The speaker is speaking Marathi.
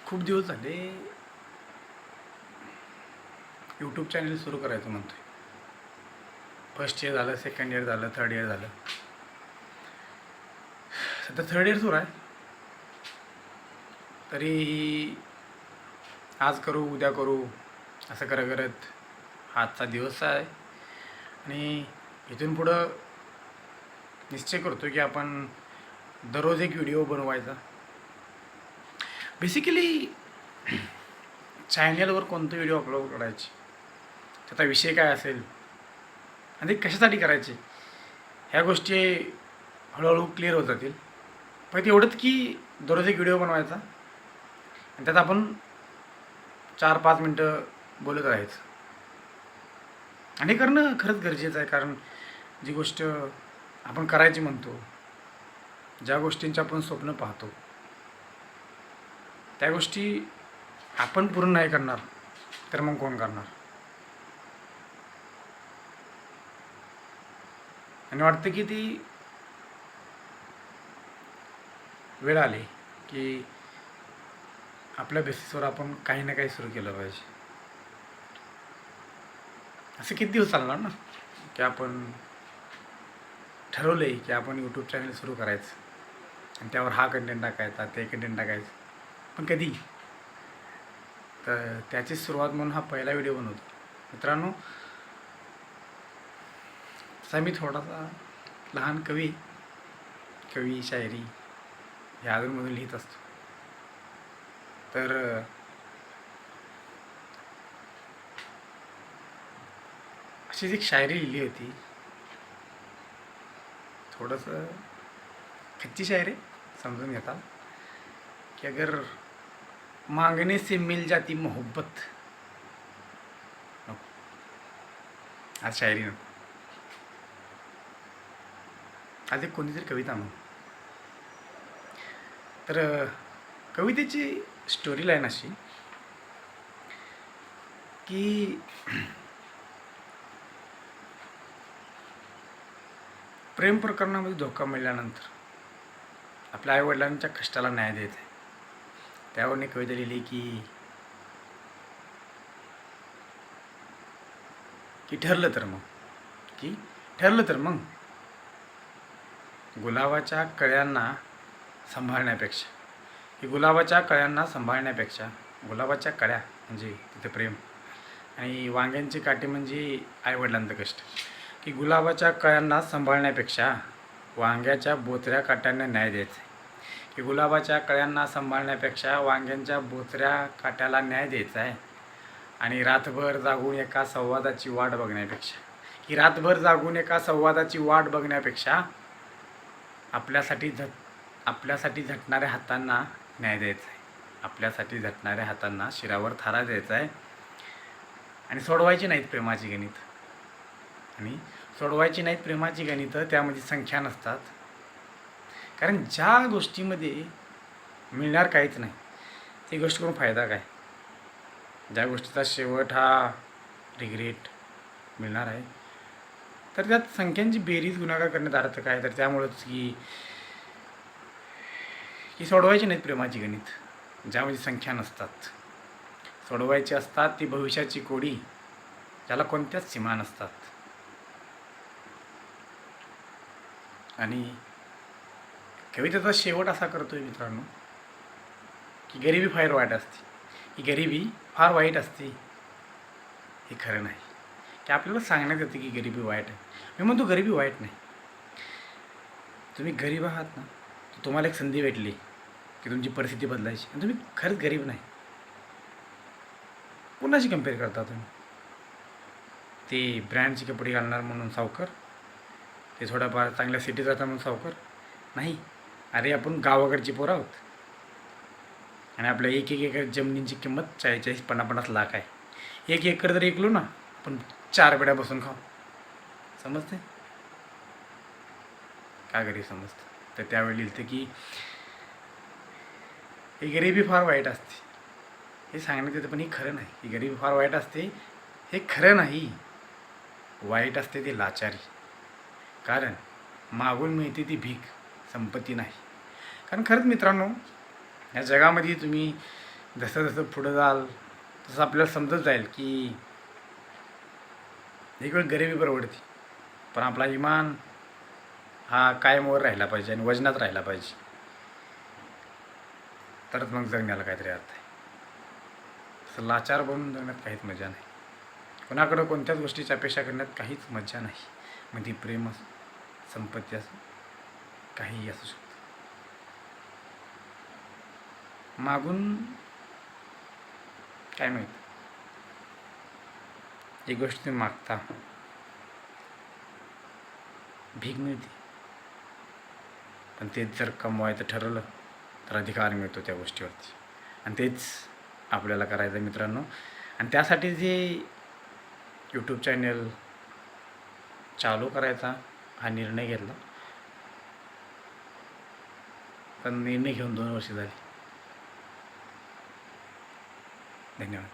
खूप दिवस झाले यूट्यूब चॅनल सुरू करायचं म्हणतोय. फर्स्ट इयर झालं, सेकंड इयर झालं, थर्ड इयर झालं. सध्या थर्ड इयर सुरू आहे. तरी आज करू उद्या करू असं करत आजचा दिवस आहे. आणि इथून पुढं निश्चय करतो की आपण दररोज एक व्हिडिओ बनवायचा. बेसिकली चॅनलवर कोणतं व्हिडिओ अपलोड करायचे, त्याचा विषय काय असेल आणि ते कशासाठी करायचे, ह्या गोष्टी हळूहळू क्लिअर होत जातील. फक्त एवढंच की दररोज एक व्हिडिओ बनवायचा आणि त्यात आपण 4-5 मिनटं बोलत राहायचं. आणि हे करणं खरंच गरजेचं आहे, कारण जी गोष्ट आपण करायची म्हणतो, ज्या गोष्टींचे आपण स्वप्न पाहतो, त्या गोष्टी आपण पूर्ण नाही करणार तर मग कोण करणार. आणि वाटतं की ती वेळ आली की आपल्या बेसिसवर आपण काही ना काही सुरू केलं पाहिजे. असं किती दिवस चालणार ना की आपण ठरवलं आहे की आपण यूट्यूब चॅनल सुरू करायचं आणि त्यावर हा कंटेंट टाकायचा, ते कंटेंट टाकायचं. पण कधी? तर त्याची सुरुवात म्हणून हा पहिला व्हिडिओ बनवतो. मित्रांनो, तसा मी थोडासा लहान कवी शायरी ह्या अधूनमधून लिहित असतो. तर अशीच एक शायरी लिहिली होती. थोडंसं कच्ची शायरी समजून घेता कि अगर मांगने से मिल जाती मोहब्बत. आज शायरी नको, आज एक कोणतीतरी कविता म्हणून. तर कवितेची स्टोरी लाईन अशी की प्रेम प्रकरणामध्ये धोका मिळाल्यानंतर आपल्या आईवडिलांच्या कष्टाला न्याय द्यायचा आहे. त्यावर मी कविता लिहिली की ठरलं तर मग गुलाबाच्या कळ्यांना सांभाळण्यापेक्षा, गुलाबाच्या कळ्या म्हणजे तिथे प्रेम आणि वांग्यांची काठी म्हणजे आईवडिलांचं कष्ट, की गुलाबाच्या कळ्यांना सांभाळण्यापेक्षा वांग्याच्या बोचऱ्या काट्यांना न्याय द्यायचा आहे. की गुलाबाच्या कळ्यांना सांभाळण्यापेक्षा वांग्यांच्या बोचऱ्या काट्याला न्याय द्यायचा आहे. आणि रातभर जागून एका संवादाची वाट बघण्यापेक्षा आपल्यासाठी झटणाऱ्या हातांना न्याय द्यायचा आहे. आपल्यासाठी झटणाऱ्या हातांना शिरावर थारा द्यायचा आहे. आणि सोडवायची नाहीत प्रेमाची गणितं, त्यामध्ये संख्या नसतात. कारण ज्या गोष्टीमध्ये मिळणार काहीच नाही, ती गोष्ट करून फायदा काय? ज्या गोष्टीचा शेवट हा रिग्रेट मिळणार आहे, तर त्यात संख्यांची बेरीज गुणाकार करण्यात अर्थ काय? तर त्यामुळंच की सोडवायची नाहीत प्रेमाची गणित, ज्यामध्ये संख्या नसतात. सोडवायची असतात ती भविष्याची कोडी, ज्याला कोणत्याच सीमा नसतात. आणि कवितेचा शेवट असा करतोय मित्रांनो की गरिबी फार वाईट असते. हे खरं नाही की आपल्याला सांगण्यात येतं की गरिबी वाईट आहे. मी म्हणतो गरिबी वाईट नाही. तुम्ही गरीब आहात ना, तर तुम्हाला एक संधी भेटली की तुमची परिस्थिती बदलायची आणि तुम्ही खरंच गरीब नाही. कुणाशी कम्पेअर करता तुम्ही? ते ब्रँडचे कपडे घालणार म्हणून सावकार, ते थोड्याफार चांगल्या सिटीत राहतात म्हणून सावकार नाही. अरे आपण गावाकडची पोरं आहोत आणि आपल्या एक एकर जमिनीची किंमत 40-50 लाख आहे. 1 एकर जर ऐकलो ना आपण 4 पिढ्या बसून खाऊ. समजते का? गरीब समजतं. तर त्यावेळी लिहिलं की ही गरिबी फार वाईट असते. हे सांगण्यात येतं, पण हे खरं नाही. ही गरिबी फार वाईट असते हे खरं नाही. वाईट असते ती लाचारी, कारण मागून मिळते ती भीक, संपत्ती नाही. कारण खरंच मित्रांनो, या जगामध्ये तुम्ही जसं जसं पुढं जाल तसं आपल्याला समजत जाईल की एक वेळ गरिबी परवडते, पण आपला इमान हा कायमवर राहिला पाहिजे आणि वजनात राहिला पाहिजे, तरच मग जगण्याला काहीतरी अर्थ आहे. तसं लाचार बनून जगण्यात काहीच मजा नाही. कोणाकडं कोणत्याच गोष्टीची अपेक्षा करण्यात काहीच मजा नाही. मग ती प्रेम असो, संपत्ती असो, काहीही असू शकतं. मागून काय माहीत, एक गोष्ट तुम्ही मागता, भीक मिळते, पण तेच जर कमवायचं ठरवलं तर अधिकार मिळतो त्या गोष्टीवरती. आणि तेच आपल्याला करायचं मित्रांनो. आणि त्यासाठी जे यूट्यूब चॅनल चालू करायचा हा निर्णय घेतला, पण निर्णय घेऊन 2 वर्ष झाली. धन्यवाद.